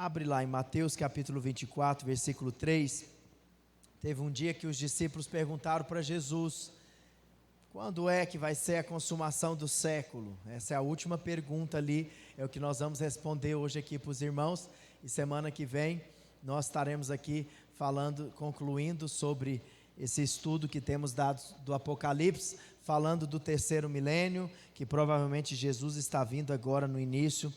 Abre lá em Mateus capítulo 24, versículo 3. Teve um dia que os discípulos perguntaram para Jesus: quando é que vai ser a consumação do século? Essa é a última pergunta ali, é o que nós vamos responder hoje aqui para os irmãos. E semana que vem nós estaremos aqui concluindo sobre esse estudo que temos dado do Apocalipse, falando do terceiro milênio, que provavelmente Jesus está vindo agora no início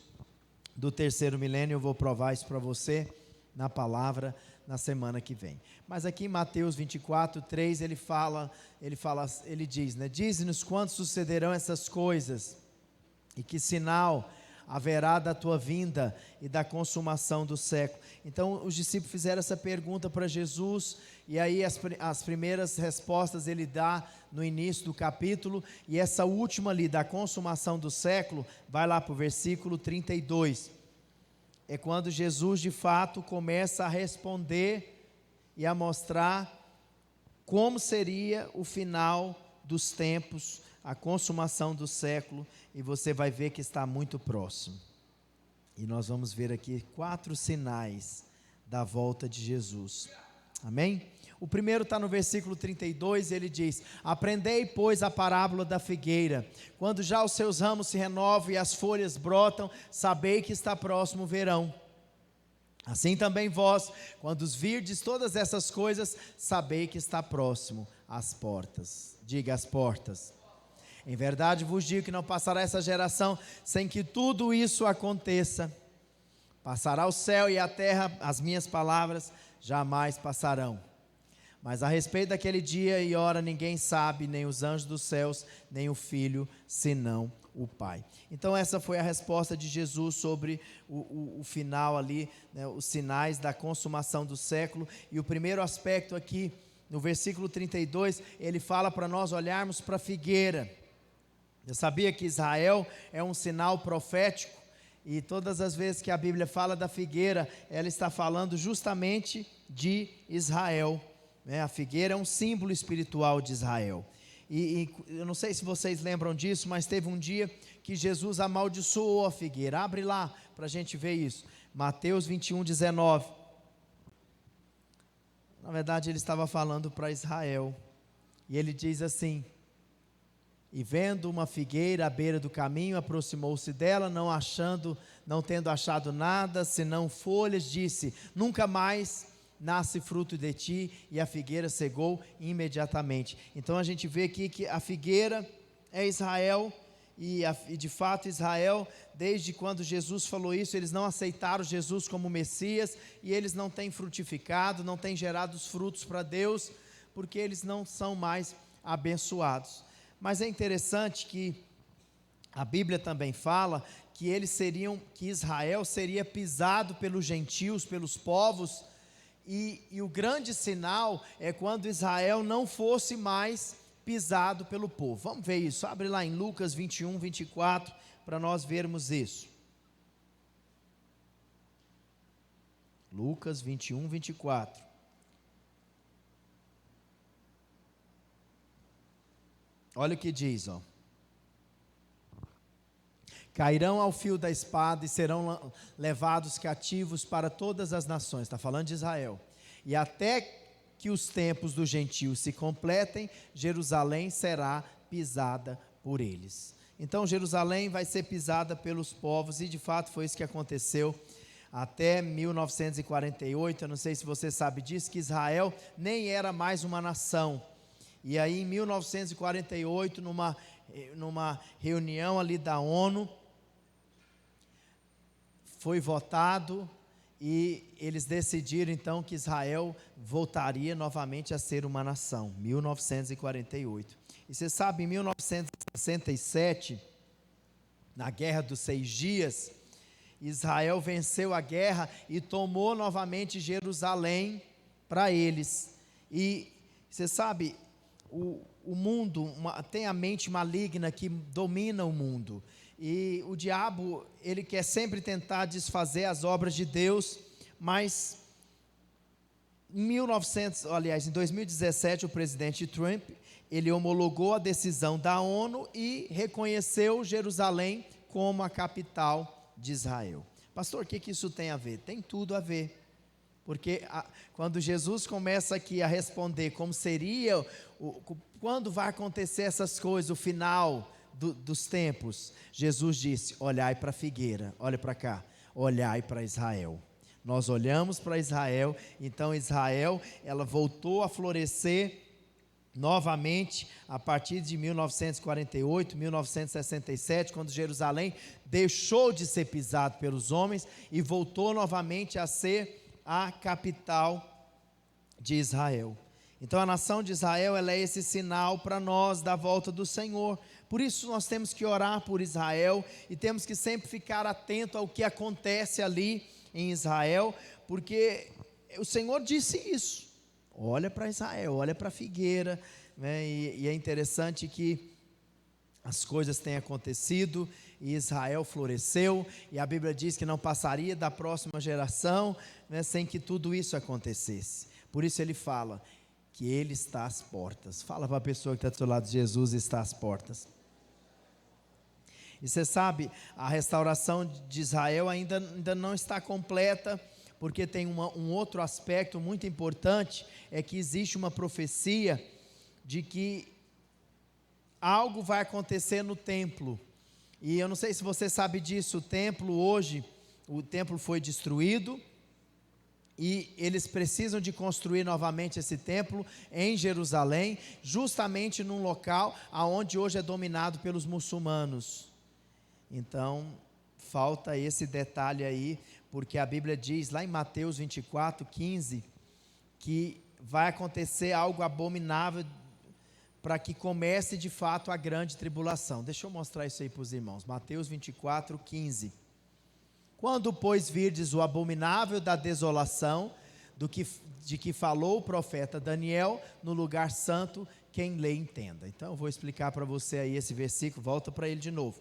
do terceiro milênio. Eu vou provar isso para você na palavra na semana que vem. Mas aqui em Mateus 24, 3, ele diz, dize-nos quando sucederão essas coisas, e que sinal haverá da tua vinda e da consumação do século. Então os discípulos fizeram essa pergunta para Jesus, e aí as primeiras respostas ele dá no início do capítulo, e essa última ali da consumação do século, vai lá para o versículo 32, é quando Jesus de fato começa a responder e a mostrar como seria o final dos tempos, a consumação do século, e você vai ver que está muito próximo. E nós vamos ver aqui 4 sinais da volta de Jesus. Amém? O primeiro está no versículo 32, ele diz: aprendei, pois, a parábola da figueira. Quando já os seus ramos se renovam e as folhas brotam, sabei que está próximo o verão. Assim também vós, quando virdes todas essas coisas, sabei que está próximo às portas. Diga, as portas. Em verdade vos digo que não passará essa geração sem que tudo isso aconteça. Passará o céu e a terra, as minhas palavras jamais passarão. Mas a respeito daquele dia e hora ninguém sabe, nem os anjos dos céus, nem o Filho, senão o Pai. Então essa foi a resposta de Jesus sobre o final ali, os sinais da consumação do século. E o primeiro aspecto aqui, no versículo 32, ele fala para nós olharmos para a figueira. Eu sabia que Israel é um sinal profético, e todas as vezes que a Bíblia fala da figueira, ela está falando justamente de Israel. A figueira é um símbolo espiritual de Israel. E eu não sei se vocês lembram disso, mas teve um dia que Jesus amaldiçoou a figueira. Abre lá para a gente ver isso. Mateus 21, 19. Na verdade ele estava falando para Israel, e ele diz assim: e vendo uma figueira à beira do caminho, aproximou-se dela, não tendo achado nada, senão folhas, disse: nunca mais nasce fruto de ti, e a figueira cegou imediatamente. Então a gente vê aqui que a figueira é Israel, e de fato Israel, desde quando Jesus falou isso, eles não aceitaram Jesus como Messias, e eles não têm frutificado, não têm gerado os frutos para Deus, porque eles não são mais abençoados. Mas é interessante que a Bíblia também fala que que Israel seria pisado pelos gentios, pelos povos, e o grande sinal é quando Israel não fosse mais pisado pelo povo. Vamos ver isso, abre lá em Lucas 21, 24, para nós vermos isso. Lucas 21, 24. Olha o que diz, ó. Cairão ao fio da espada e serão levados cativos para todas as nações. Está falando de Israel. E até que os tempos dos gentios se completem, Jerusalém será pisada por eles. Então Jerusalém vai ser pisada pelos povos, e de fato foi isso que aconteceu até 1948. Eu não sei se você sabe disso, que Israel nem era mais uma nação. E aí em 1948, numa reunião ali da ONU, foi votado, e eles decidiram então que Israel voltaria novamente a ser uma nação, 1948. E você sabe, em 1967, na Guerra dos 6 Dias, Israel venceu a guerra e tomou novamente Jerusalém para eles. E você sabe, o mundo tem a mente maligna que domina o mundo, e o diabo, ele quer sempre tentar desfazer as obras de Deus, mas em 2017, o presidente Trump, ele homologou a decisão da ONU e reconheceu Jerusalém como a capital de Israel. Pastor, o que isso tem a ver? Tem tudo a ver. Porque quando Jesus começa aqui a responder como seria, quando vai acontecer essas coisas, o final dos tempos, Jesus disse: olhai para a figueira, olha para cá, olhai para Israel. Nós olhamos para Israel, então Israel, ela voltou a florescer novamente a partir de 1948, 1967, quando Jerusalém deixou de ser pisado pelos homens e voltou novamente a ser a capital de Israel. Então a nação de Israel, ela é esse sinal para nós da volta do Senhor. Por isso nós temos que orar por Israel e temos que sempre ficar atento ao que acontece ali em Israel, porque o Senhor disse isso: olha para Israel, olha para a figueira, né? E é interessante que as coisas têm acontecido e Israel floresceu, e a Bíblia diz que não passaria da próxima geração, né, sem que tudo isso acontecesse. Por isso ele fala que ele está às portas. Fala para a pessoa que está do seu lado: Jesus está às portas. E você sabe, a restauração de Israel ainda não está completa, porque tem um outro aspecto muito importante, é que existe uma profecia de que algo vai acontecer no templo. E eu não sei se você sabe disso, o templo foi destruído, e eles precisam de construir novamente esse templo em Jerusalém, justamente num local onde hoje é dominado pelos muçulmanos. Então, falta esse detalhe aí, porque a Bíblia diz lá em Mateus 24, 15, que vai acontecer algo abominável para que comece de fato a grande tribulação. Deixa eu mostrar isso aí para os irmãos. Mateus 24, 15. Quando, pois, virdes o abominável da desolação, de que falou o profeta Daniel, no lugar santo, quem lê entenda. Então eu vou explicar para você aí esse versículo, volta para ele de novo.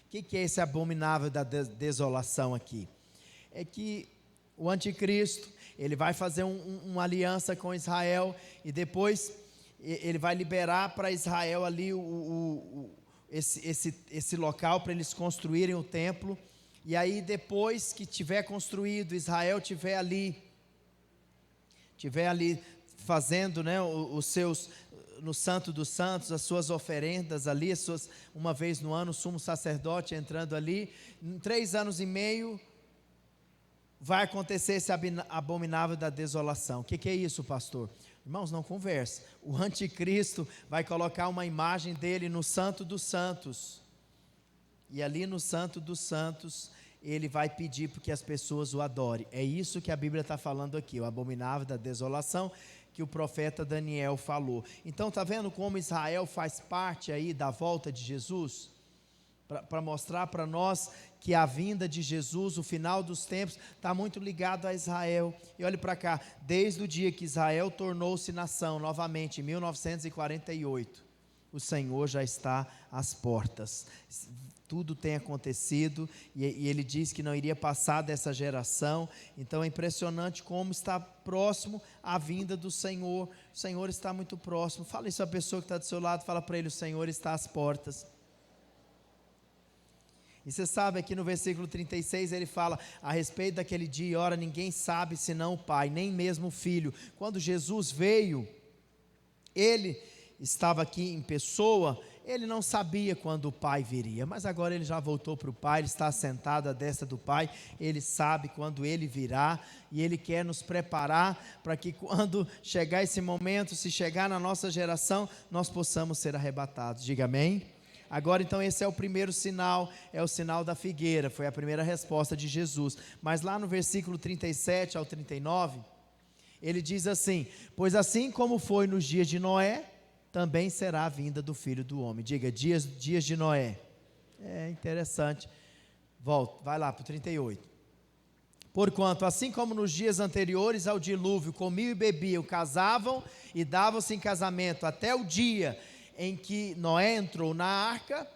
O que é esse abominável da desolação aqui? É que o anticristo, ele vai fazer uma aliança com Israel, e depois ele vai liberar para Israel ali esse local para eles construírem o templo. E aí depois que tiver construído, Israel tiver ali fazendo, né, no Santo dos Santos, as suas oferendas ali, uma vez no ano, o sumo sacerdote entrando ali, em 3 anos e meio, vai acontecer esse abominável da desolação. O que é isso, pastor? Irmãos, não conversa. O anticristo vai colocar uma imagem dele no Santo dos Santos, e ali no Santo dos Santos, ele vai pedir para que as pessoas o adorem. É isso que a Bíblia está falando aqui, o abominável da desolação, que o profeta Daniel falou. Então, está vendo como Israel faz parte aí da volta de Jesus? Para mostrar para nós que a vinda de Jesus, o final dos tempos, está muito ligado a Israel. E olhe para cá, desde o dia que Israel tornou-se nação novamente, em 1948, o Senhor já está às portas. Tudo tem acontecido, e ele diz que não iria passar dessa geração. Então é impressionante como está próximo a vinda do Senhor. O Senhor está muito próximo. Fala isso à pessoa que está do seu lado, fala para ele: o Senhor está às portas. E você sabe, aqui no versículo 36 ele fala a respeito daquele dia e hora: ninguém sabe senão o Pai, nem mesmo o Filho. Quando Jesus veio, ele estava aqui em pessoa, ele não sabia quando o Pai viria, mas agora ele já voltou para o Pai, ele está sentado à destra do Pai, ele sabe quando ele virá, e ele quer nos preparar para que quando chegar esse momento, se chegar na nossa geração, nós possamos ser arrebatados. Diga amém? Agora então esse é o primeiro sinal, é o sinal da figueira, foi a primeira resposta de Jesus. Mas lá no versículo 37 ao 39, ele diz assim: pois assim como foi nos dias de Noé, também será a vinda do Filho do Homem. Diga, dias de Noé. É interessante. Volta, vai lá para o 38. Porquanto, assim como nos dias anteriores ao dilúvio, comiam e bebiam, casavam e davam-se em casamento, até o dia em que Noé entrou na arca,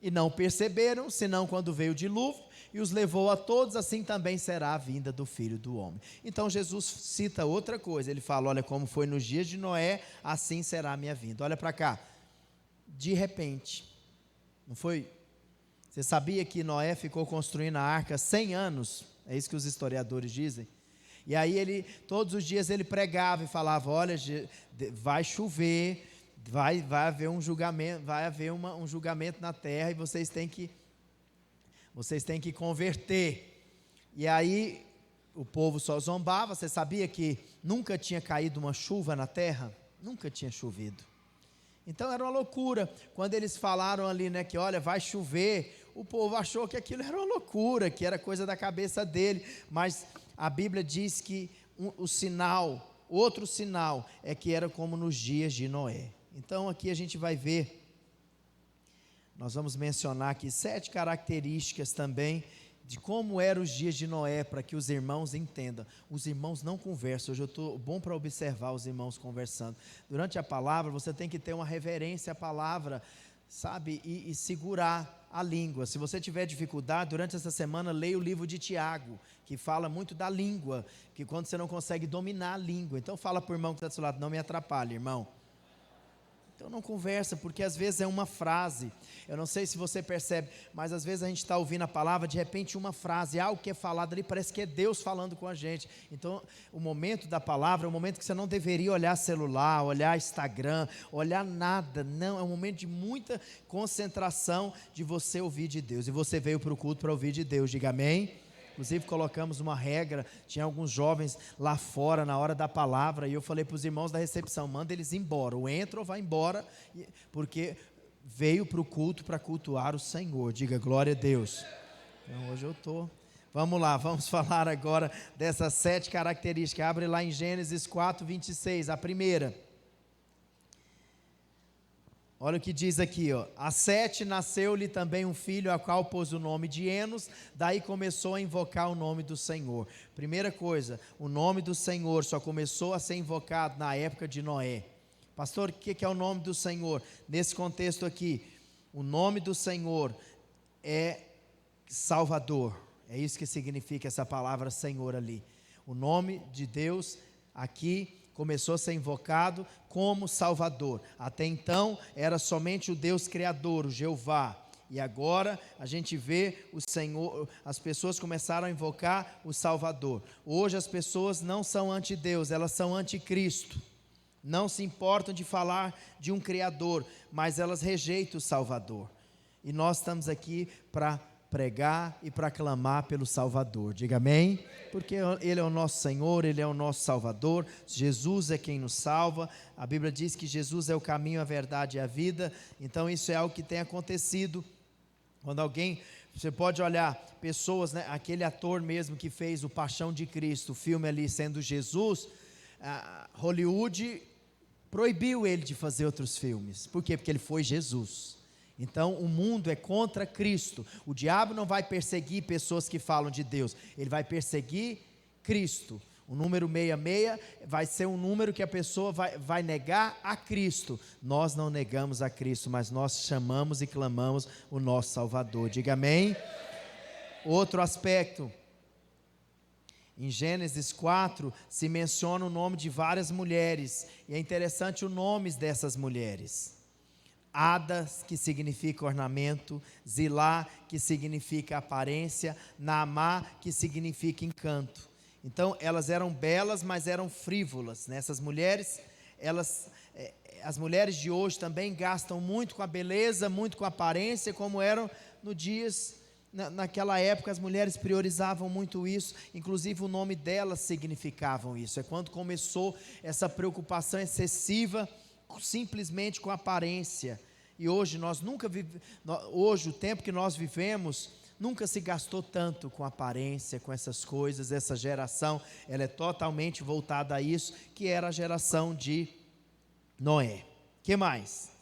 e não perceberam, senão quando veio o dilúvio, e os levou a todos, assim também será a vinda do Filho do Homem. Então Jesus cita outra coisa, ele fala: olha, como foi nos dias de Noé, assim será a minha vinda. Olha para cá, de repente, não foi Você sabia que Noé ficou construindo a arca 100 anos? É isso que os historiadores dizem. E aí todos os dias ele pregava e falava: olha, vai chover, vai haver um julgamento, vai haver um julgamento na terra e vocês têm que converter. E aí o povo só zombava. Você sabia que nunca tinha caído uma chuva na terra? Nunca tinha chovido. Então era uma loucura. Quando eles falaram ali, né, que olha, vai chover, o povo achou que aquilo era uma loucura, que era coisa da cabeça dele. Mas a Bíblia diz que outro sinal é que era como nos dias de Noé. Então aqui a gente vai ver, nós vamos mencionar aqui 7 características também de como eram os dias de Noé, para que os irmãos entendam. Os irmãos não conversam. Hoje eu estou bom para observar os irmãos conversando. Durante a palavra, você tem que ter uma reverência à palavra, sabe, e segurar a língua. Se você tiver dificuldade, durante essa semana, leia o livro de Tiago, que fala muito da língua, que quando você não consegue dominar a língua. Então fala para o irmão que está do seu lado: não me atrapalhe, irmão. Então não conversa, porque às vezes é uma frase. Eu não sei se você percebe, mas às vezes a gente está ouvindo a palavra, de repente uma frase, algo que é falado ali, parece que é Deus falando com a gente. Então o momento da palavra é um momento que você não deveria olhar celular, olhar Instagram, olhar nada. Não, é um momento de muita concentração de você ouvir de Deus. E você veio para o culto para ouvir de Deus, diga amém. Inclusive colocamos uma regra, tinha alguns jovens lá fora na hora da palavra, e eu falei para os irmãos da recepção: manda eles embora, ou entra ou vai embora, porque veio para o culto para cultuar o Senhor. Diga glória a Deus. Então hoje eu estou. Vamos lá, vamos falar agora dessas 7 características. Abre lá em Gênesis 4, 26, a primeira. Olha o que diz aqui, ó. A Sete nasceu-lhe também um filho, a qual pôs o nome de Enos, daí começou a invocar o nome do Senhor. Primeira coisa, o nome do Senhor só começou a ser invocado na época de Noé. Pastor, o que é o nome do Senhor? Nesse contexto aqui, o nome do Senhor é Salvador. É isso que significa essa palavra Senhor ali. O nome de Deus aqui começou a ser invocado como Salvador. Até então era somente o Deus Criador, o Jeová. E agora a gente vê o Senhor, as pessoas começaram a invocar o Salvador. Hoje as pessoas não são anti-Deus, elas são anti-Cristo. Não se importam de falar de um Criador, mas elas rejeitam o Salvador. E nós estamos aqui para pregar e para clamar pelo Salvador. Diga amém? Porque Ele é o nosso Senhor, Ele é o nosso Salvador. Jesus é quem nos salva. A Bíblia diz que Jesus é o caminho, a verdade e a vida. Então isso é algo que tem acontecido. Quando alguém, você pode olhar pessoas, né, aquele ator mesmo que fez o Paixão de Cristo, o filme ali sendo Jesus, Hollywood proibiu ele de fazer outros filmes. Por quê? Porque ele foi Jesus. Então o mundo é contra Cristo. O diabo não vai perseguir pessoas que falam de Deus, ele vai perseguir Cristo. O número 66 vai ser um número que a pessoa vai negar a Cristo. Nós não negamos a Cristo, mas nós chamamos e clamamos o nosso Salvador. Diga amém. Outro aspecto, em Gênesis 4 se menciona o nome de várias mulheres, e é interessante os nomes dessas mulheres. Ada, que significa ornamento, Zilá, que significa aparência, Naamá, que significa encanto. Então elas eram belas, mas eram frívolas, né? Essas mulheres, as mulheres de hoje também gastam muito com a beleza, muito com a aparência, como eram no dias, naquela época as mulheres priorizavam muito isso, inclusive o nome delas significavam isso. É quando começou essa preocupação excessiva simplesmente com a aparência. E hoje hoje o tempo que nós vivemos nunca se gastou tanto com aparência, com essas coisas. Essa geração, ela é totalmente voltada a isso, que era a geração de Noé. Que mais?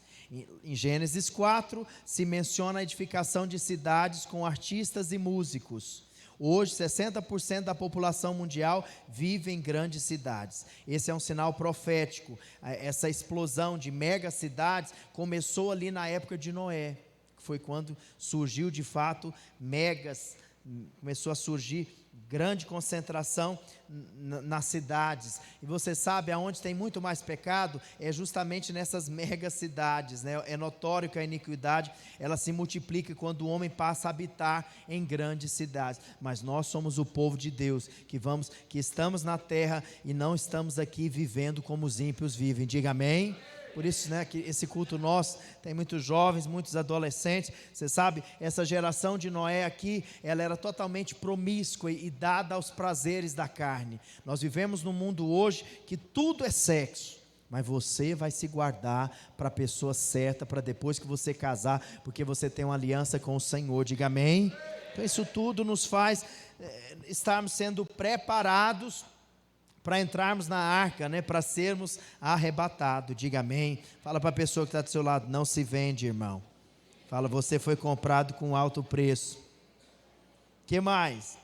Em Gênesis 4 se menciona a edificação de cidades com artistas e músicos. Hoje 60% da população mundial vive em grandes cidades. Esse é um sinal profético. Essa explosão de mega cidades começou ali na época de Noé, que foi quando surgiu de fato começou a surgir grande concentração nas cidades. E você sabe, aonde tem muito mais pecado, é justamente nessas mega cidades, né? É notório que a iniquidade, ela se multiplica quando o homem passa a habitar em grandes cidades. Mas nós somos o povo de Deus, que estamos na terra e não estamos aqui vivendo como os ímpios vivem. Diga amém. Por isso, né, que esse culto nosso tem muitos jovens, muitos adolescentes. Você sabe, essa geração de Noé aqui, ela era totalmente promíscua e dada aos prazeres da carne. Nós vivemos num mundo hoje que tudo é sexo, mas você vai se guardar para a pessoa certa, para depois que você casar, porque você tem uma aliança com o Senhor. Diga amém. Então isso tudo nos faz estarmos sendo preparados para entrarmos na arca, né, para sermos arrebatados. Diga amém. Fala para a pessoa que está do seu lado: não se vende, irmão. Fala: você foi comprado com alto preço. Que mais?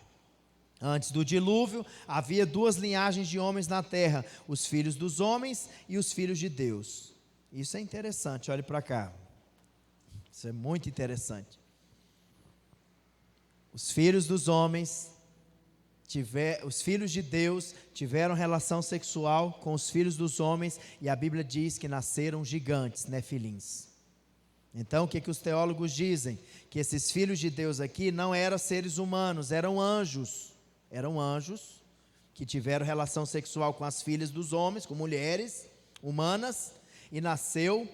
Antes do dilúvio, havia duas linhagens de homens na terra: os filhos dos homens e os filhos de Deus. Isso é interessante, olhe para cá. Isso é muito interessante. Os filhos dos homens os filhos de Deus tiveram relação sexual com os filhos dos homens, e a Bíblia diz que nasceram gigantes, nefilins. Então o que os teólogos dizem? Que esses filhos de Deus aqui não eram seres humanos, eram anjos que tiveram relação sexual com as filhas dos homens, com mulheres humanas, e nasceu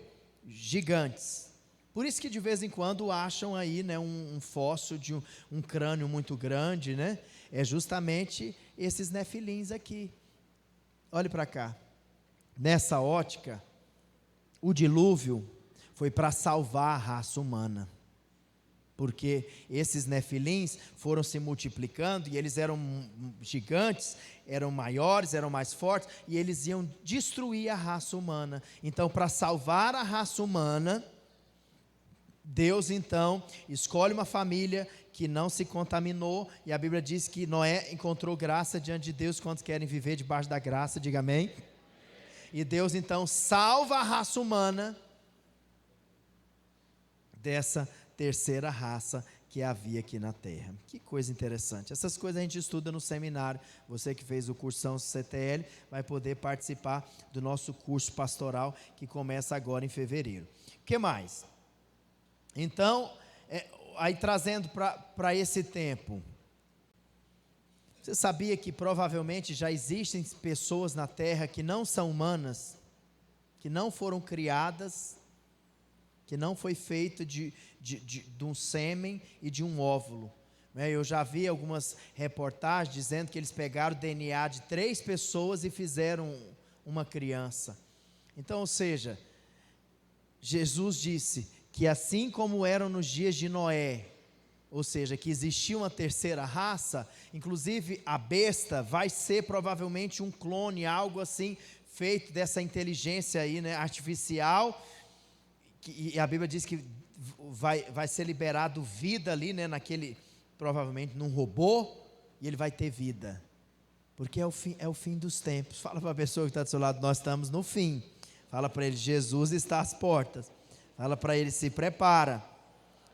gigantes. Por isso que de vez em quando acham aí, né, um fóssil de um crânio muito grande, né? É justamente esses nefilins aqui. Olhe para cá. Nessa ótica, o dilúvio foi para salvar a raça humana, porque esses nefilins foram se multiplicando e eles eram gigantes, eram maiores, eram mais fortes, e eles iam destruir a raça humana. Então, para salvar a raça humana, Deus então escolhe uma família que não se contaminou, e a Bíblia diz que Noé encontrou graça diante de Deus. Quantos querem viver debaixo da graça? Diga amém. E Deus então salva a raça humana dessa terceira raça que havia aqui na terra. Que coisa interessante. Essas coisas a gente estuda no seminário. Você que fez o cursão CTL vai poder participar do nosso curso pastoral, que começa agora em fevereiro. O que mais? Então, aí trazendo para esse tempo, você sabia que provavelmente já existem pessoas na terra que não são humanas, que não foram criadas, que não foi feito de um sêmen e de um óvulo, né? Eu já vi algumas reportagens dizendo que eles pegaram o DNA de 3 pessoas e fizeram uma criança. Então, ou seja, Jesus disse que assim como eram nos dias de Noé, ou seja, que existia uma terceira raça, inclusive a besta vai ser provavelmente um clone, algo assim, feito dessa inteligência aí, né, artificial, e a Bíblia diz que vai ser liberado vida ali, né, provavelmente num robô, e ele vai ter vida, porque é o fim dos tempos. Fala para a pessoa que está do seu lado: nós estamos no fim. Fala para ele: Jesus está às portas. Fala para ele: se prepara.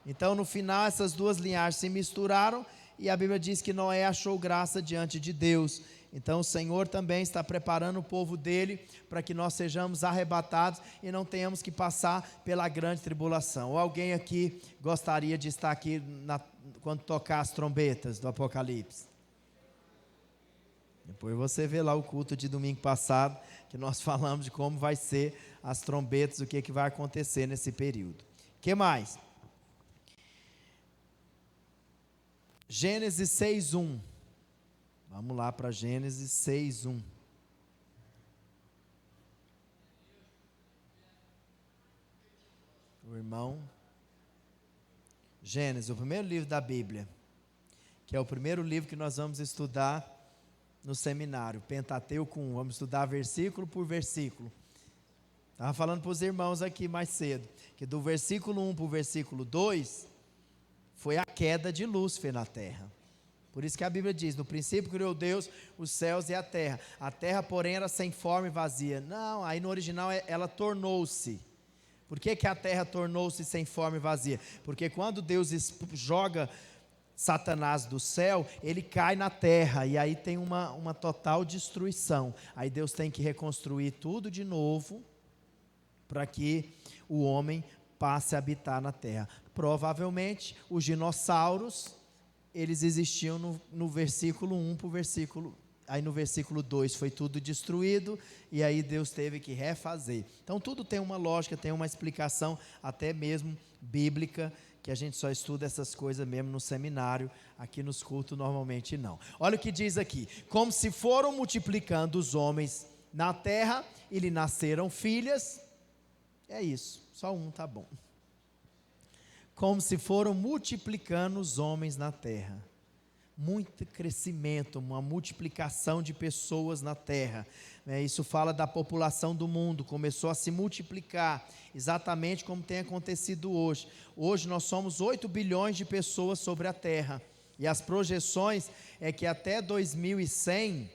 Então, no final, essas duas linhagens se misturaram, e a Bíblia diz que Noé achou graça diante de Deus. Então, o Senhor também está preparando o povo dele para que nós sejamos arrebatados e não tenhamos que passar pela grande tribulação. Ou alguém aqui gostaria de estar aqui quando tocar as trombetas do Apocalipse? Depois você vê lá o culto de domingo passado, que nós falamos de como vai ser as trombetas, o que vai acontecer nesse período. O que mais? Gênesis 6:1. Vamos lá para Gênesis 6:1. O irmão. Gênesis, o primeiro livro da Bíblia, que é o primeiro livro que nós vamos estudar no seminário, Pentateuco 1, vamos estudar versículo por versículo. Estava falando para os irmãos aqui mais cedo, que do versículo 1 para o versículo 2, foi a queda de Lúcifer na terra. Por isso que a Bíblia diz: no princípio criou Deus os céus e a terra, porém era sem forma e vazia. Não, aí no original ela tornou-se. Por que a terra tornou-se sem forma e vazia? Porque quando Deus joga Satanás do céu, ele cai na terra, e aí tem uma total destruição. Aí Deus tem que reconstruir tudo de novo, para que o homem passe a habitar na terra. Provavelmente, os dinossauros, eles existiam no versículo 1 para o versículo... Aí no versículo 2 foi tudo destruído, e aí Deus teve que refazer. Então tudo tem uma lógica, tem uma explicação, até mesmo bíblica, que a gente só estuda essas coisas mesmo no seminário, aqui nos cultos normalmente não. Olha o que diz aqui: como se foram multiplicando os homens na terra, e lhe nasceram filhas. É isso, só um tá bom. Como se foram multiplicando os homens na terra. Muito crescimento, uma multiplicação de pessoas na terra. Isso fala da população do mundo, começou a se multiplicar, exatamente como tem acontecido hoje. Hoje nós somos 8 bilhões de pessoas sobre a terra, e as projeções é que até 2100,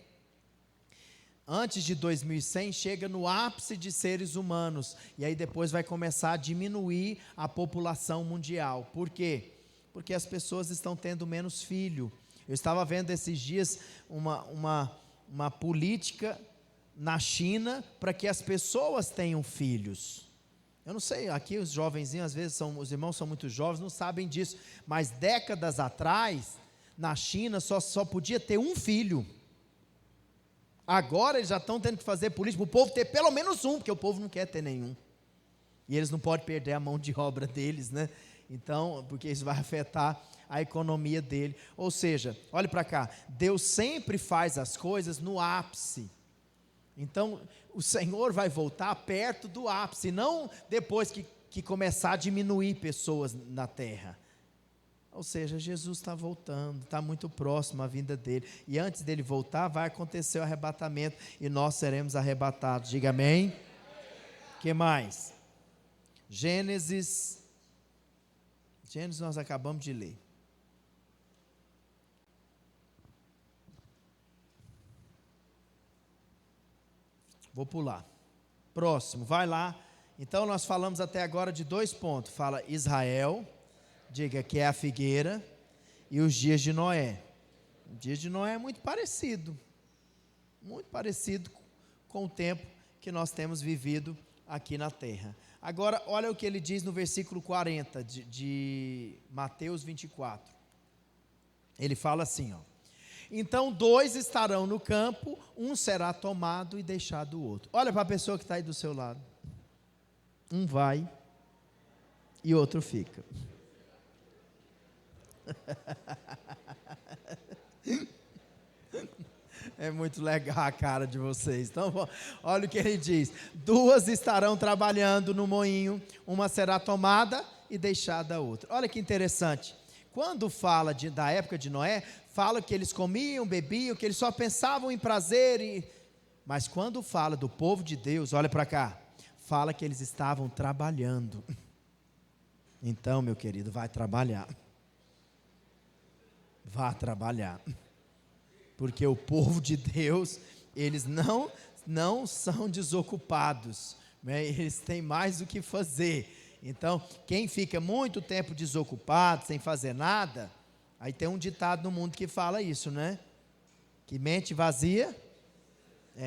antes de 2100, chega no ápice de seres humanos, e aí depois vai começar a diminuir a população mundial. Por quê? Porque as pessoas estão tendo menos filho. Eu estava vendo esses dias uma política na China para que as pessoas tenham filhos. Eu não sei, aqui os jovenzinhos, às vezes os irmãos são muito jovens, não sabem disso, mas décadas atrás, na China, só podia ter um filho. Agora eles já estão tendo que fazer política para o povo ter pelo menos um, porque o povo não quer ter nenhum. E eles não podem perder a mão de obra deles, né? Então, porque isso vai afetar a economia dele. Ou seja, olhe para cá, Deus sempre faz as coisas no ápice. Então, o Senhor vai voltar perto do ápice, não depois que começar a diminuir pessoas na terra. Ou seja, Jesus está voltando, está muito próximo a vinda dele, e antes dele voltar vai acontecer o arrebatamento, e nós seremos arrebatados. Diga amém. O que mais? Gênesis nós acabamos de ler. Vou pular. Próximo, vai lá. Então nós falamos até agora de 2 pontos. Fala Israel, diga que é a figueira, e os dias de Noé. O dia de Noé é muito parecido com o tempo que nós temos vivido aqui na terra. Agora, olha o que ele diz no versículo 40 de Mateus 24. Ele fala assim, ó: então 2 estarão no campo, um será tomado e deixado o outro. Olha para a pessoa que está aí do seu lado. Um vai e outro fica. É muito legal a cara de vocês. Então, olha o que ele diz: 2 estarão trabalhando no moinho, uma será tomada e deixada a outra. Olha que interessante. Quando fala da época de Noé, fala que eles comiam, bebiam, que eles só pensavam em prazer. Mas quando fala do povo de Deus, olha para cá, fala que eles estavam trabalhando. Então, meu querido, vai trabalhar. Vá trabalhar. Porque o povo de Deus, eles não são desocupados, né? Eles têm mais o que fazer. Então, quem fica muito tempo desocupado, sem fazer nada, aí tem um ditado no mundo que fala isso, né? Que mente vazia,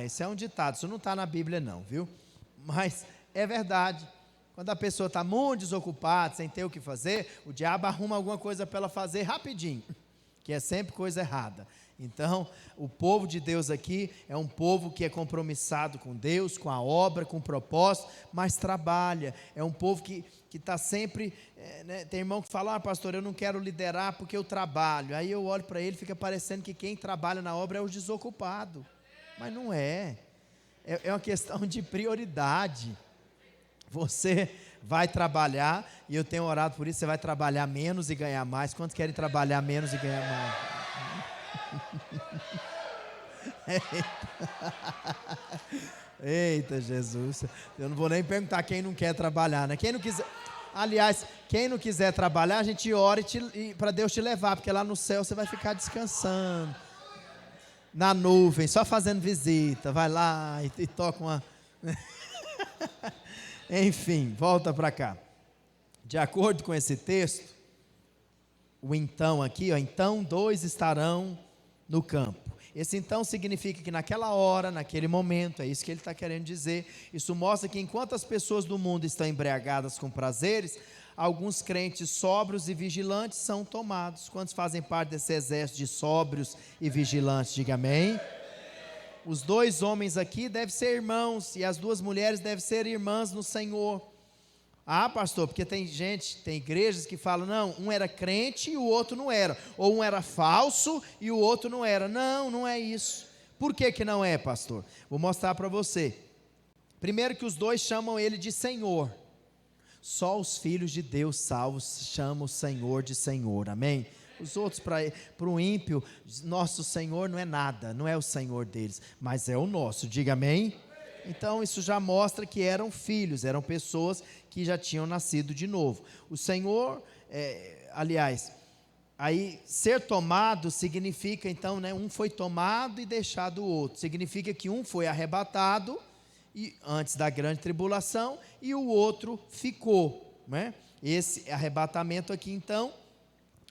isso é um ditado, isso não está na Bíblia não, viu? Mas é verdade. Quando a pessoa está muito desocupada, sem ter o que fazer, o diabo arruma alguma coisa para ela fazer rapidinho, que é sempre coisa errada. Então, o povo de Deus aqui é um povo que é compromissado com Deus, com a obra, com o propósito, mas trabalha. É um povo que está sempre, né? Tem irmão que fala: pastor, eu não quero liderar porque eu trabalho. Aí eu olho para ele, fica parecendo que quem trabalha na obra é o desocupado. Mas não é. É uma questão de prioridade. Você vai trabalhar, e eu tenho orado por isso. Você vai trabalhar menos e ganhar mais. Quantos querem trabalhar menos e ganhar mais? Eita Jesus, eu não vou nem perguntar quem não quer trabalhar, né? Quem não quiser, aliás, quem não quiser trabalhar, a gente ora para Deus te levar, porque lá no céu você vai ficar descansando na nuvem, só fazendo visita. Vai lá e toca uma enfim, volta para cá. De acordo com esse texto, o então aqui, ó, então 2 estarão no campo. Esse então significa que naquela hora, naquele momento, é isso que ele está querendo dizer. Isso mostra que enquanto as pessoas do mundo estão embriagadas com prazeres, alguns crentes sóbrios e vigilantes são tomados. Quantos fazem parte desse exército de sóbrios e vigilantes? Diga amém. Os 2 homens aqui devem ser irmãos, e as 2 mulheres devem ser irmãs no Senhor. Ah, pastor, porque tem gente, tem igrejas que falam, não, um era crente e o outro não era, ou um era falso e o outro não era. Não, não é isso. Por que que não é, pastor? Vou mostrar para você. Primeiro que os 2 chamam ele de Senhor. Só os filhos de Deus salvos chamam o Senhor de Senhor, amém? Os outros, para o ímpio, nosso Senhor não é nada, não é o Senhor deles, mas é o nosso, diga amém? Então isso já mostra que eram filhos, eram pessoas que já tinham nascido de novo. O Senhor, aliás, aí ser tomado significa então, né, um foi tomado e deixado o outro, significa que um foi arrebatado antes da grande tribulação e o outro ficou, né? Esse arrebatamento aqui então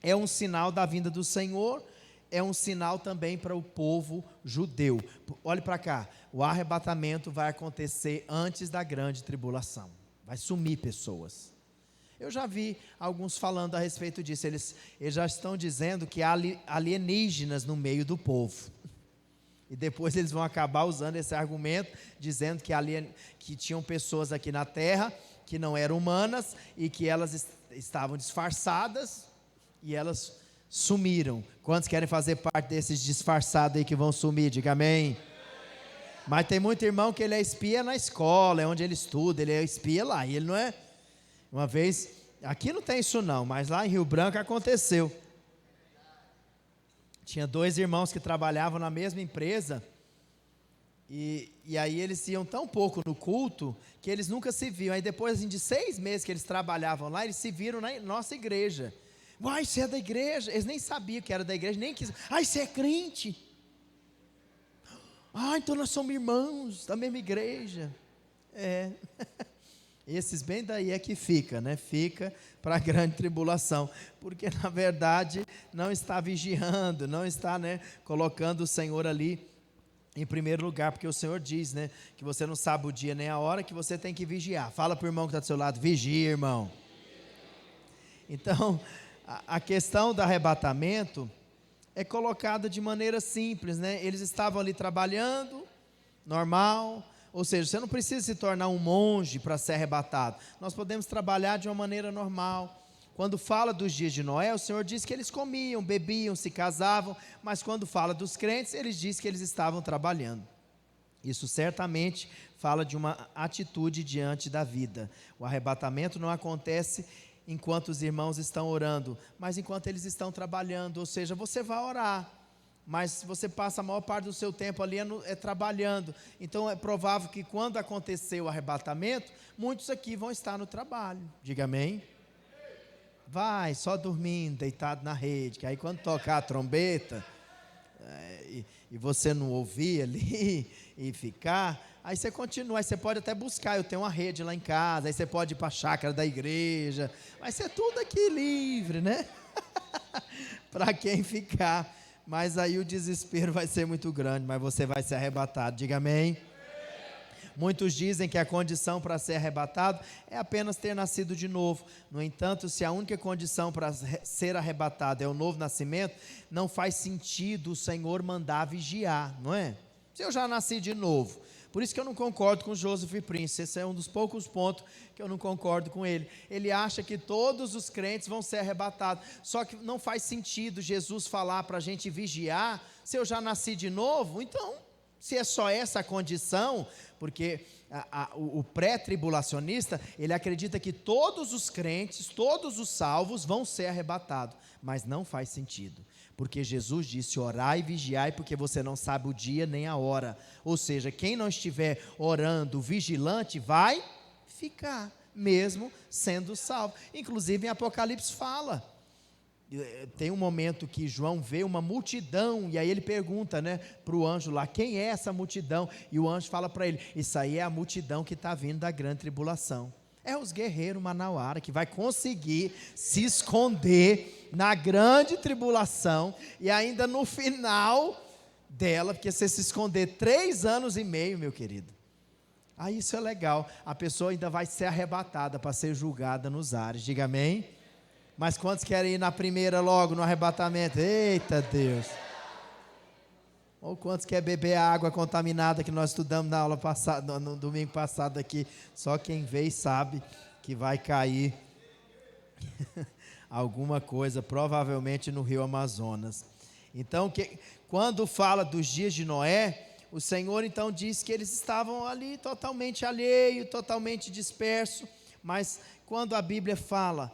é um sinal da vinda do Senhor, é um sinal também para o povo judeu. Olhe para cá, o arrebatamento vai acontecer antes da grande tribulação, vai sumir pessoas. Eu já vi alguns falando a respeito disso, eles já estão dizendo que há alienígenas no meio do povo, e depois eles vão acabar usando esse argumento, dizendo que tinham pessoas aqui na terra, que não eram humanas, e que elas estavam disfarçadas, e elas sumiram. Quantos querem fazer parte desses disfarçados aí que vão sumir? Diga amém. Mas tem muito irmão que ele é espia na escola, é onde ele estuda, ele é espia lá, e ele não é. Uma vez, aqui não tem isso não, mas lá em Rio Branco aconteceu. Tinha 2 irmãos que trabalhavam na mesma empresa, e aí eles iam tão pouco no culto, que eles nunca se viam. Aí depois assim, de 6 meses que eles trabalhavam lá, eles se viram na nossa igreja. Uai, você é da igreja? Eles nem sabiam que era da igreja, nem quis. Ai, você é crente? Ah, então nós somos irmãos da mesma igreja. Esses bem daí é que fica, né? Fica para a grande tribulação, porque na verdade não está vigiando, não está, né, colocando o Senhor ali em primeiro lugar, porque o Senhor diz, né, que você não sabe o dia nem a hora, que você tem que vigiar. Fala para o irmão que está do seu lado, vigia, irmão. Então, a questão do arrebatamento é colocada de maneira simples, né? Eles estavam ali trabalhando, normal, ou seja, você não precisa se tornar um monge para ser arrebatado. Nós podemos trabalhar de uma maneira normal. Quando fala dos dias de Noé, o Senhor diz que eles comiam, bebiam, se casavam, mas quando fala dos crentes, eles diz que eles estavam trabalhando. Isso certamente fala de uma atitude diante da vida. O arrebatamento não acontece enquanto os irmãos estão orando, mas enquanto eles estão trabalhando, ou seja, você vai orar, mas você passa a maior parte do seu tempo ali trabalhando. Então é provável que quando acontecer o arrebatamento, muitos aqui vão estar no trabalho. Diga amém. Vai, só dormindo, deitado na rede, que aí quando tocar a trombeta, e você não ouvir ali, e ficar, aí você continua, aí você pode até buscar, eu tenho uma rede lá em casa, aí você pode ir para a chácara da igreja, vai ser tudo aqui livre, né? Para quem ficar, mas aí o desespero vai ser muito grande, mas você vai ser arrebatado, diga amém. Muitos dizem que a condição para ser arrebatado é apenas ter nascido de novo. No entanto, se a única condição para ser arrebatado é o novo nascimento, não faz sentido o Senhor mandar vigiar, não é? Se eu já nasci de novo. Por isso que eu não concordo com Joseph Prince. Esse é um dos poucos pontos que eu não concordo com ele. Ele acha que todos os crentes vão ser arrebatados. Só que não faz sentido Jesus falar para a gente vigiar. Se eu já nasci de novo, então, se é só essa a condição, porque o pré-tribulacionista, ele acredita que todos os crentes, todos os salvos vão ser arrebatados. Mas não faz sentido. Porque Jesus disse, orai e vigiai, porque você não sabe o dia nem a hora. Ou seja, quem não estiver orando, vigilante, vai ficar, mesmo sendo salvo. Inclusive em Apocalipse fala, tem um momento que João vê uma multidão, e aí ele pergunta, né, para o anjo lá, quem é essa multidão? E o anjo fala para ele, isso aí é a multidão que está vindo da grande tribulação. É os guerreiros manauara que vai conseguir se esconder na grande tribulação e ainda no final dela, porque você se esconder 3 anos e meio, meu querido. Aí isso é legal, a pessoa ainda vai ser arrebatada para ser julgada nos ares, diga amém. Mas quantos querem ir na primeira logo, no arrebatamento? Eita Deus! Ou quantos querem beber a água contaminada que nós estudamos na aula passada, no domingo passado aqui? Só quem veio sabe que vai cair alguma coisa, provavelmente no rio Amazonas. Então, quando fala dos dias de Noé, o Senhor então diz que eles estavam ali totalmente alheios, totalmente dispersos. Mas quando a Bíblia fala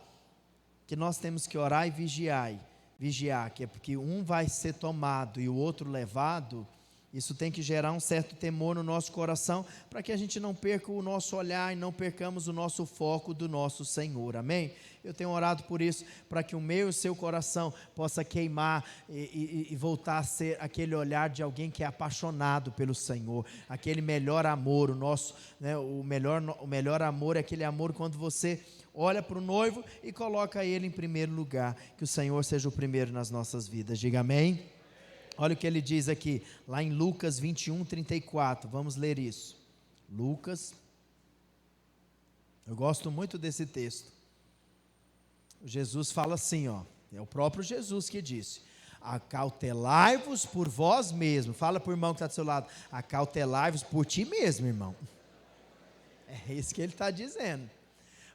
que nós temos que orar e vigiar, que é porque um vai ser tomado e o outro levado, isso tem que gerar um certo temor no nosso coração, para que a gente não perca o nosso olhar e não percamos o nosso foco do nosso Senhor, amém? Eu tenho orado por isso, para que o meu e o seu coração possa queimar e voltar a ser aquele olhar de alguém que é apaixonado pelo Senhor, aquele melhor amor, o nosso, né, o melhor amor é aquele amor quando você olha para o noivo e coloca ele em primeiro lugar, que o Senhor seja o primeiro nas nossas vidas, diga amém? Olha o que ele diz aqui, lá em Lucas 21, 34, vamos ler isso. Lucas, eu gosto muito desse texto. Jesus fala assim, ó, é o próprio Jesus que disse: acautelai-vos por vós mesmos. Fala para o irmão que está do seu lado: acautelai-vos por ti mesmo, irmão. É isso que ele está dizendo.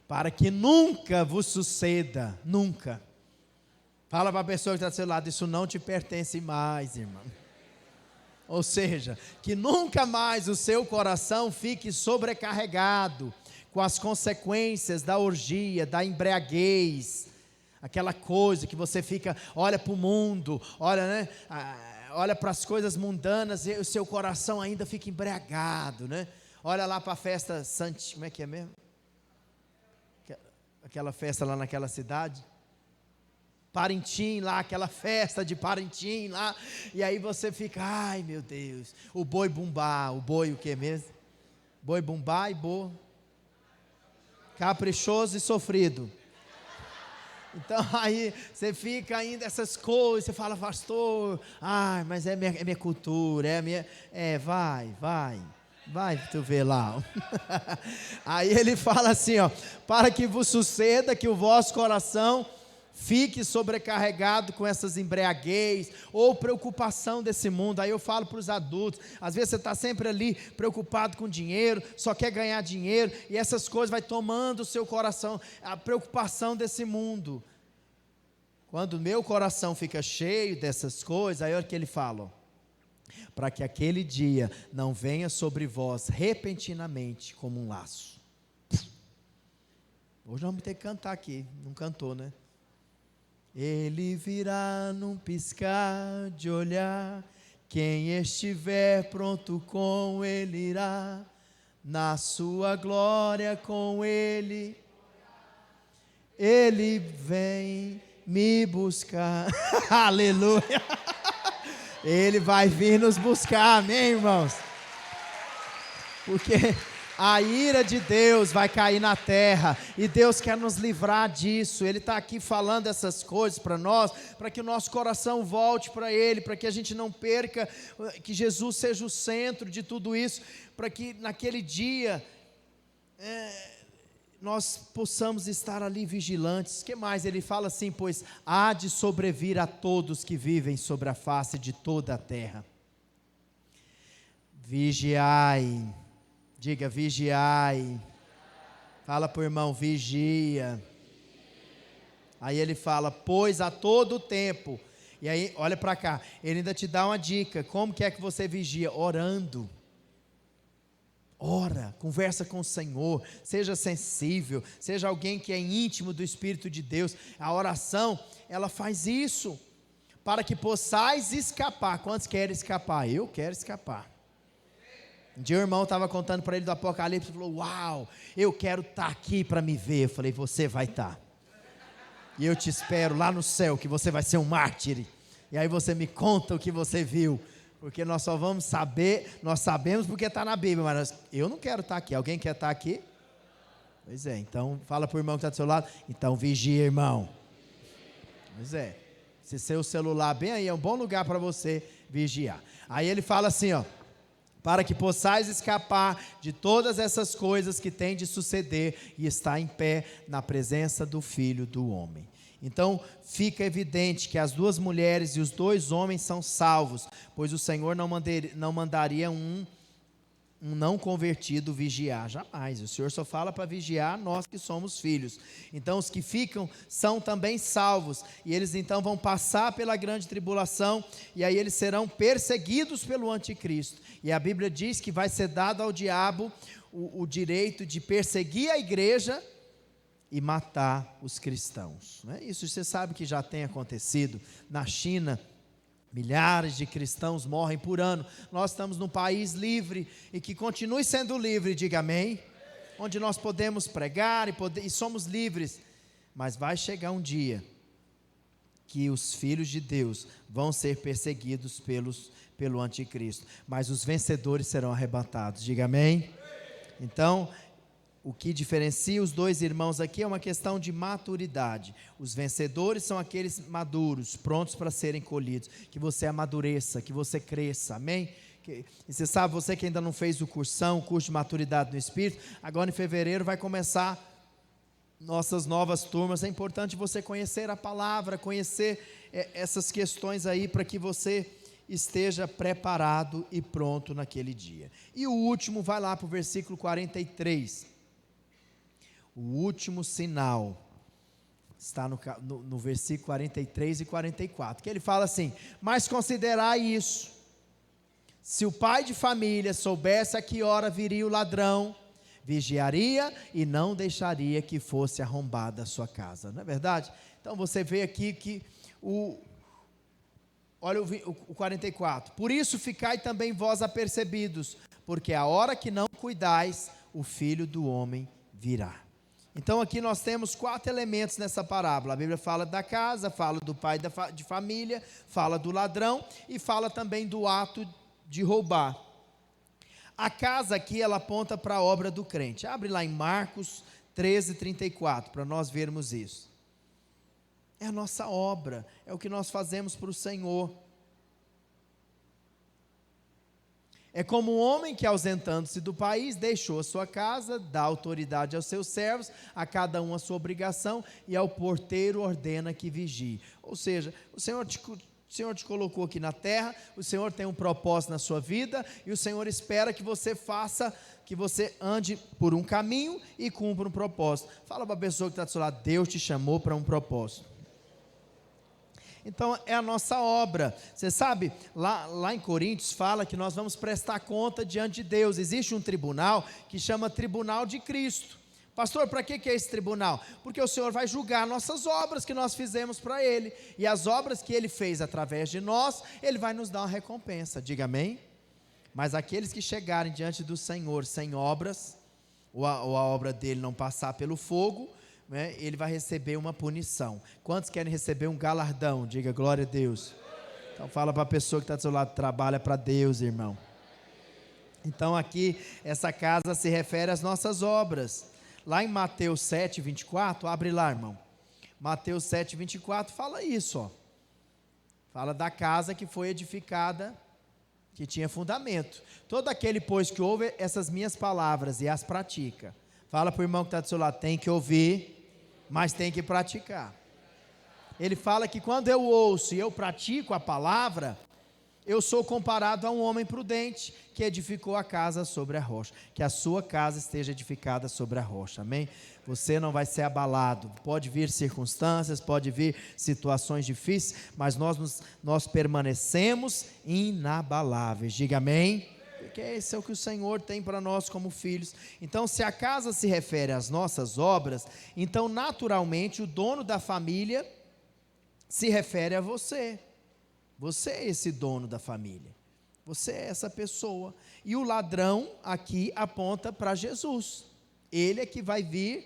Para que nunca vos suceda, nunca. Fala para a pessoa que está do seu lado: isso não te pertence mais, irmão. Ou seja, que nunca mais o seu coração fique sobrecarregado com as consequências da orgia, da embriaguez, aquela coisa que você fica, olha para o mundo, olha, né? Olha para as coisas mundanas e o seu coração ainda fica embriagado, né? Olha lá para a festa como é que é mesmo? Aquela festa lá naquela cidade, Parintins lá, aquela festa de Parintins lá, e aí você fica, ai meu Deus, o boi bumbá, o boi o que mesmo? Boi bumbá e boi caprichoso e sofrido. Então aí você fica ainda essas coisas, você fala, pastor, ai, mas é minha cultura, vai tu vê lá. Aí ele fala assim, ó, para que vos suceda que o vosso coração fique sobrecarregado com essas embriaguez ou preocupação desse mundo. Aí eu falo para os adultos, às vezes você está sempre ali preocupado com dinheiro, só quer ganhar dinheiro, e essas coisas vai tomando o seu coração, a preocupação desse mundo. Quando o meu coração fica cheio dessas coisas, aí olha o que ele fala, para que aquele dia não venha sobre vós repentinamente como um laço. Hoje nós vamos ter que cantar aqui, não cantou, né? Ele virá num piscar de olhar, quem estiver pronto com ele irá, na sua glória com ele vem me buscar. Aleluia! Ele vai vir nos buscar, amém, irmãos? Porque a ira de Deus vai cair na terra, e Deus quer nos livrar disso. Ele está aqui falando essas coisas para nós, para que o nosso coração volte para Ele, para que a gente não perca, que Jesus seja o centro de tudo isso, para que naquele dia nós possamos estar ali vigilantes. O que mais? Ele fala assim, pois há de sobrevir a todos que vivem sobre a face de toda a terra. Vigiai. Diga, vigiai. Fala para o irmão, vigia. Aí ele fala, pois a todo tempo. E aí, olha para cá, ele ainda te dá uma dica. Como que é que você vigia? Orando. Ora, conversa com o Senhor, seja sensível, seja alguém que é íntimo do Espírito de Deus. A oração, ela faz isso, para que possais escapar. Quantos querem escapar? Eu quero escapar. Um dia o irmão estava contando para ele do Apocalipse, falou, uau, eu quero estar aqui para me ver. Eu falei, você vai estar, e eu te espero lá no céu, que você vai ser um mártir, e aí você me conta o que você viu, porque nós só vamos saber, nós sabemos porque está na Bíblia, mas eu não quero estar aqui. Alguém quer estar aqui? Pois é, então fala para o irmão que está do seu lado, então vigia, irmão. Pois é, se seu celular bem aí, é um bom lugar para você vigiar. Aí ele fala assim, ó, para que possais escapar de todas essas coisas que têm de suceder e estar em pé na presença do Filho do Homem. Então fica evidente que as duas mulheres e os dois homens são salvos, pois o Senhor não mandaria um não convertido vigiar, jamais. O Senhor só fala para vigiar nós que somos filhos. Então os que ficam são também salvos, e eles então vão passar pela grande tribulação, e aí eles serão perseguidos pelo anticristo, e a Bíblia diz que vai ser dado ao diabo o direito de perseguir a igreja e matar os cristãos, não é? Isso você sabe que já tem acontecido na China. Milhares de cristãos morrem por ano. Nós estamos num país livre, e que continue sendo livre, diga amém, onde nós podemos pregar e somos livres, mas vai chegar um dia que os filhos de Deus vão ser perseguidos pelo anticristo, mas os vencedores serão arrebatados, diga amém. Então, o que diferencia os dois irmãos aqui é uma questão de maturidade. Os vencedores são aqueles maduros, prontos para serem colhidos. Que você amadureça, que você cresça, amém? E você sabe, você que ainda não fez o curso de maturidade no Espírito, agora em fevereiro vai começar nossas novas turmas. É importante você conhecer a palavra, conhecer essas questões aí, para que você esteja preparado e pronto naquele dia. E o último, vai lá para o versículo 43. O último sinal está no versículo 43 e 44, que ele fala assim: mas considerai isso, se o pai de família soubesse a que hora viria o ladrão, vigiaria e não deixaria que fosse arrombada a sua casa, não é verdade? Então você vê aqui que olha o 44, por isso ficai também vós apercebidos, porque a hora que não cuidais, o Filho do Homem virá. Então aqui nós temos 4 elementos nessa parábola. A Bíblia fala da casa, fala do pai de família, fala do ladrão e fala também do ato de roubar. A casa aqui, ela aponta para a obra do crente. Abre lá em Marcos 13:34 para nós vermos isso. É a nossa obra, é o que nós fazemos para o Senhor. É como um homem que, ausentando-se do país, deixou a sua casa, dá autoridade aos seus servos, a cada um a sua obrigação, e ao porteiro ordena que vigie. Ou seja, o Senhor te colocou aqui na terra, o Senhor tem um propósito na sua vida, e o Senhor espera que você que você ande por um caminho e cumpra um propósito. Fala para a pessoa que está do seu lado: Deus te chamou para um propósito. Então é a nossa obra. Você sabe, lá em Coríntios fala que nós vamos prestar conta diante de Deus. Existe um tribunal que chama Tribunal de Cristo. Pastor, para que é esse tribunal? Porque o Senhor vai julgar nossas obras que nós fizemos para Ele, e as obras que Ele fez através de nós, Ele vai nos dar uma recompensa, diga amém? Mas aqueles que chegarem diante do Senhor sem obras, ou a obra dele não passar pelo fogo, né, ele vai receber uma punição. Quantos querem receber um galardão? Diga glória a Deus. Então fala para a pessoa que está do seu lado: trabalha para Deus, irmão. Então aqui, essa casa se refere às nossas obras. Lá em Mateus 7:24, abre lá, irmão. Mateus 7:24 fala isso, ó. Fala da casa que foi edificada, que tinha fundamento. Todo aquele, pois, que ouve essas minhas palavras e as pratica. Fala para o irmão que está do seu lado: tem que ouvir, mas tem que praticar. Ele fala que quando eu ouço e eu pratico a palavra, eu sou comparado a um homem prudente que edificou a casa sobre a rocha. Que a sua casa esteja edificada sobre a rocha, amém? Você não vai ser abalado. Pode vir circunstâncias, pode vir situações difíceis, mas nós permanecemos inabaláveis, diga amém? Porque esse é o que o Senhor tem para nós como filhos. Então, se a casa se refere às nossas obras, então naturalmente o dono da família se refere a você. Você é esse dono da família, você é essa pessoa. E o ladrão aqui aponta para Jesus. Ele é que vai vir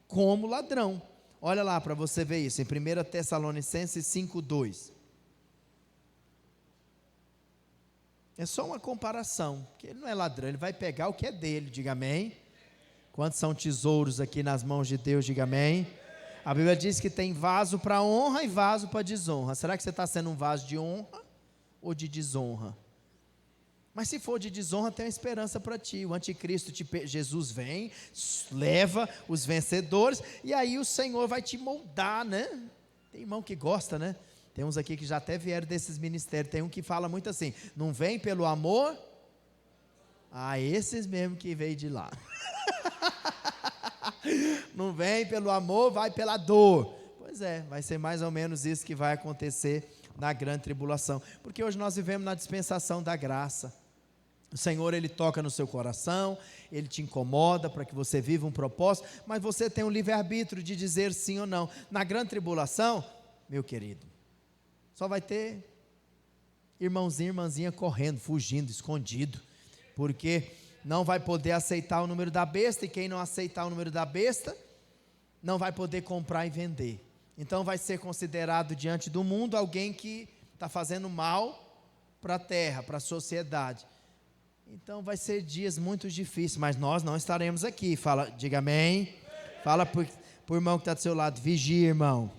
como ladrão. Olha lá para você ver isso, em 1 Tessalonicenses 5:2. É só uma comparação, que ele não é ladrão, ele vai pegar o que é dele, diga amém. Quantos são tesouros aqui nas mãos de Deus? Diga amém. A Bíblia diz que tem vaso para honra e vaso para desonra. Será que você está sendo um vaso de honra ou de desonra? Mas se for de desonra, tem uma esperança para ti. O anticristo, Jesus vem, leva os vencedores, e aí o Senhor vai te moldar, né? Tem irmão que gosta, né? Tem uns aqui que já até vieram desses ministérios. Tem um que fala muito assim: não vem pelo amor. Esses mesmo que veio de lá. Não vem pelo amor, vai pela dor. Pois é, vai ser mais ou menos isso que vai acontecer na grande tribulação, porque hoje nós vivemos na dispensação da graça. O Senhor, Ele toca no seu coração, Ele te incomoda para que você viva um propósito, mas você tem o livre-arbítrio de dizer sim ou não. Na grande tribulação, meu querido, só vai ter irmãozinho, irmãzinha correndo, fugindo, escondido, porque não vai poder aceitar o número da besta, e quem não aceitar o número da besta, não vai poder comprar e vender. Então vai ser considerado diante do mundo alguém que está fazendo mal para a terra, para a sociedade. Então vai ser dias muito difíceis, mas nós não estaremos aqui. Fala, diga amém. Fala para o irmão que está do seu lado: vigia, irmão.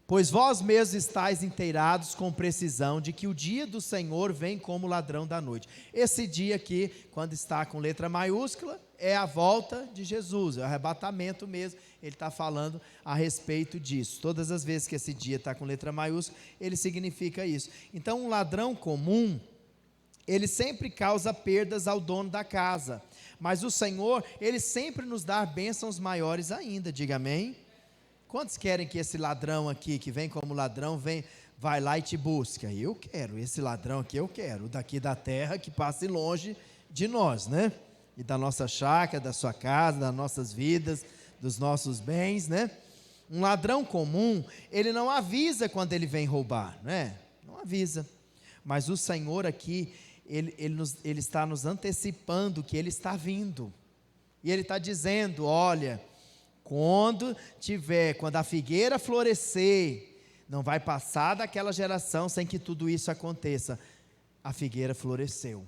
Pois vós mesmos estáis inteirados com precisão de que o dia do Senhor vem como ladrão da noite. Esse dia aqui, quando está com letra maiúscula, é a volta de Jesus, é o arrebatamento mesmo. Ele está falando a respeito disso. Todas as vezes que esse dia está com letra maiúscula, ele significa isso. Então, um ladrão comum, ele sempre causa perdas ao dono da casa, mas o Senhor, Ele sempre nos dá bênçãos maiores ainda. Diga amém. Quantos querem que esse ladrão aqui, que vem como ladrão, vai lá e te busca? Eu quero, esse ladrão aqui eu quero, o daqui da terra que passe longe de nós, né? E da nossa chácara, da sua casa, das nossas vidas, dos nossos bens, né? Um ladrão comum, ele não avisa quando ele vem roubar, né? Não avisa. Mas o Senhor aqui, ele está nos antecipando que Ele está vindo. E Ele está dizendo: olha, quando a figueira florescer, não vai passar daquela geração sem que tudo isso aconteça. A figueira floresceu.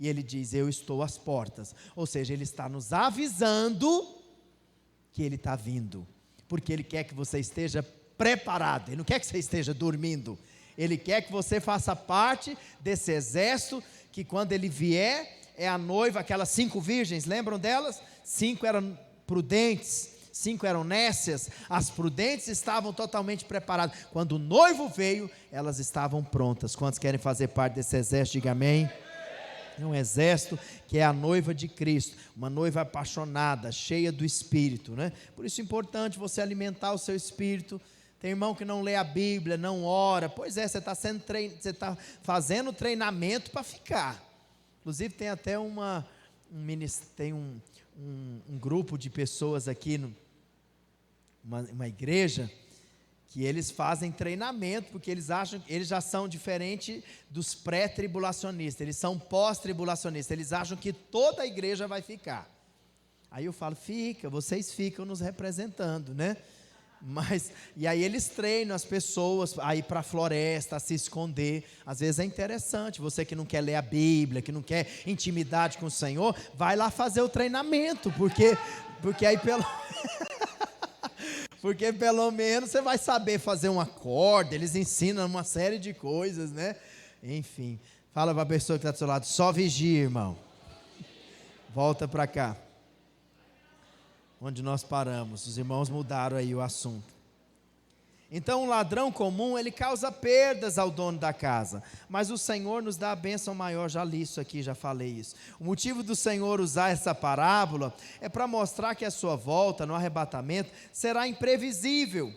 E Ele diz: eu estou às portas. Ou seja, Ele está nos avisando que Ele está vindo. Porque Ele quer que você esteja preparado. Ele não quer que você esteja dormindo. Ele quer que você faça parte desse exército, que quando Ele vier, é a noiva, aquelas 5 virgens, lembram delas? 5 eram prudentes, 5 eram nécias. As prudentes estavam totalmente preparadas. Quando o noivo veio, elas estavam prontas. Quantos querem fazer parte desse exército? Diga amém. É um exército que é a noiva de Cristo, uma noiva apaixonada, cheia do Espírito, né? Por isso é importante você alimentar o seu espírito. Tem irmão que não lê a Bíblia, não ora. Pois é, você está fazendo treinamento para ficar. Inclusive tem até um grupo de pessoas aqui, uma igreja, que eles fazem treinamento, porque eles acham que eles já são diferentes dos pré-tribulacionistas, eles são pós-tribulacionistas, eles acham que toda a igreja vai ficar. Aí eu falo: vocês ficam nos representando, né? E aí eles treinam as pessoas a ir para a floresta, a se esconder. Às vezes é interessante, você que não quer ler a Bíblia, que não quer intimidade com o Senhor, vai lá fazer o treinamento, porque aí porque pelo menos você vai saber fazer um acorde. Eles ensinam uma série de coisas, né? Enfim, fala para a pessoa que está do seu lado: só vigia, irmão. Volta para cá, onde nós paramos. Os irmãos mudaram aí o assunto. Então, um ladrão comum, ele causa perdas ao dono da casa, mas o Senhor nos dá a bênção maior. Já li isso aqui, já falei isso. O motivo do Senhor usar essa parábola é para mostrar que a sua volta no arrebatamento será imprevisível,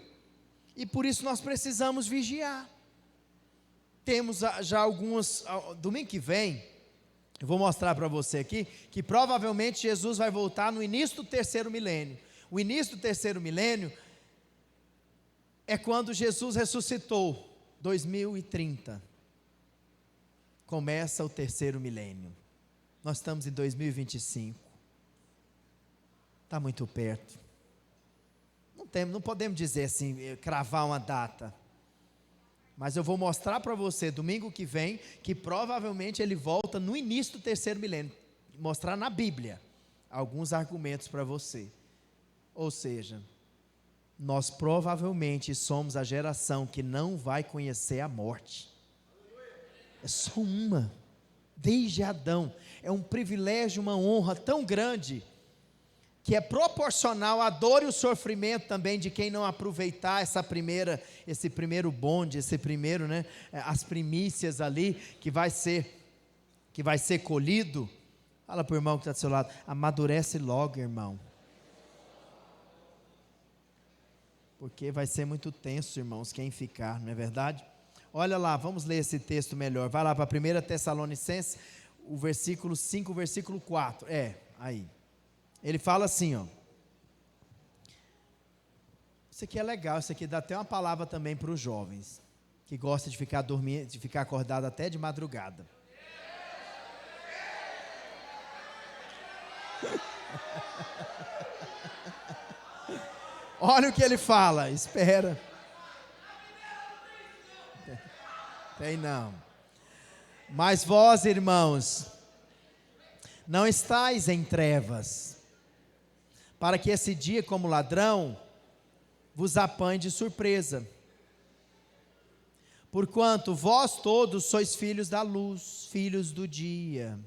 e por isso nós precisamos vigiar. Temos já algumas, domingo que vem, eu vou mostrar para você aqui, que provavelmente Jesus vai voltar no início do 3º milênio. O início do 3º milênio é quando Jesus ressuscitou, 2030. Começa o 3º milênio. Nós estamos em 2025. Está muito perto. Não podemos dizer assim, cravar uma data. Mas eu vou mostrar para você domingo que vem que provavelmente ele volta no início do 3º milênio. mostrar na Bíblia alguns argumentos para você. Ou seja, nós provavelmente somos a geração que não vai conhecer a morte. É só uma, desde Adão. É um privilégio, uma honra tão grande, que é proporcional à dor e o sofrimento também de quem não aproveitar esse primeiro bonde, as primícias ali, que vai ser colhido. Fala para o irmão que está do seu lado, amadurece logo, irmão. Porque vai ser muito tenso, irmãos, quem ficar, não é verdade? Olha lá, vamos ler esse texto melhor. Vai lá para 1 Tessalonicenses, o versículo 5, versículo 4. Aí. Ele fala assim, ó. Isso aqui é legal, isso aqui dá até uma palavra também para os jovens, que gostam de ficar dormindo, de ficar acordado até de madrugada. Olha o que ele fala, espera. Tem não. Mas vós, irmãos, não estáis em trevas, para que esse dia, como ladrão, vos apanhe de surpresa. Porquanto vós todos sois filhos da luz, filhos do dia.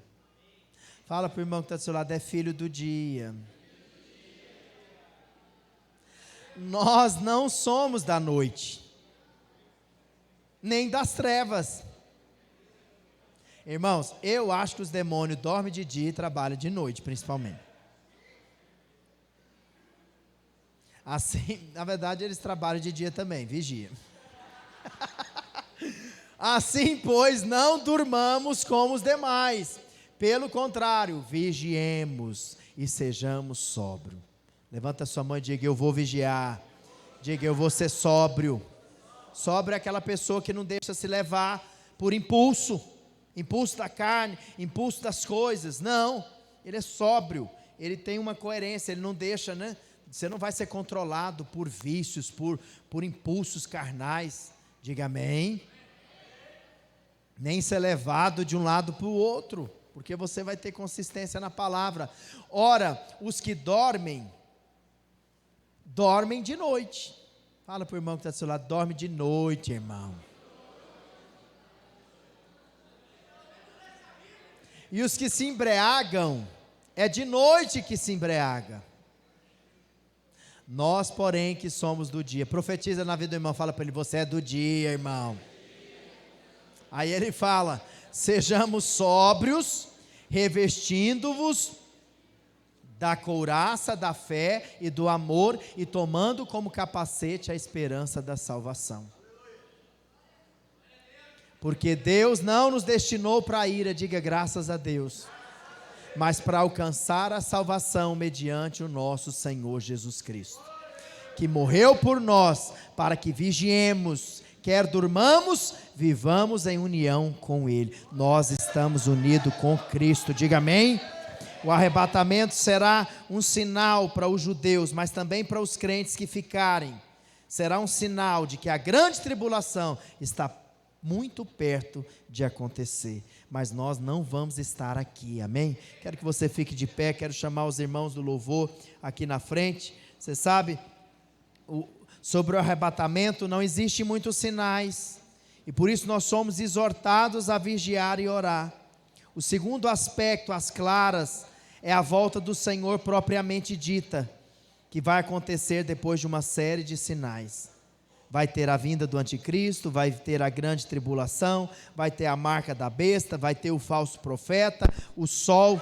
Fala para o irmão que está do seu lado, é filho do dia. Nós não somos da noite, nem das trevas. Irmãos, eu acho que os demônios dormem de dia e trabalham de noite, principalmente. Assim, na verdade, eles trabalham de dia também, vigia. Assim, pois, não durmamos como os demais. Pelo contrário, vigiemos e sejamos sóbrios. Levanta a sua mão e diga, eu vou vigiar. Diga, eu vou ser sóbrio. Sóbrio é aquela pessoa que não deixa se levar por impulso da carne, impulso das coisas. Não, ele é sóbrio, ele tem uma coerência, ele não deixa, Você não vai ser controlado por vícios, por impulsos carnais. Diga amém. Nem ser levado de um lado para o outro, porque você vai ter consistência na palavra. Ora, os que dormem de noite. Fala para o irmão que está do seu lado, dorme de noite, irmão. E os que se embriagam, é de noite que se embriaga. Nós, porém, que somos do dia. Profetiza na vida do irmão, fala para ele, você é do dia, irmão. Aí ele fala, sejamos sóbrios, revestindo-vos da couraça, da fé e do amor, e tomando como capacete a esperança da salvação. Porque Deus não nos destinou para a ira, diga graças a Deus, mas para alcançar a salvação mediante o nosso Senhor Jesus Cristo, que morreu por nós, para que vigiemos, quer durmamos, vivamos em união com Ele. Nós estamos unidos com Cristo, diga amém. O arrebatamento será um sinal para os judeus, mas também para os crentes que ficarem. Será um sinal de que a grande tribulação está muito perto de acontecer, mas nós não vamos estar aqui, amém? Quero que você fique de pé, quero chamar os irmãos do louvor aqui na frente. Você sabe, sobre o arrebatamento não existem muitos sinais, e por isso nós somos exortados a vigiar e orar. O segundo aspecto, às claras, é a volta do Senhor propriamente dita, que vai acontecer depois de uma série de sinais. Vai ter a vinda do anticristo, vai ter a grande tribulação, vai ter a marca da besta, vai ter o falso profeta, o sol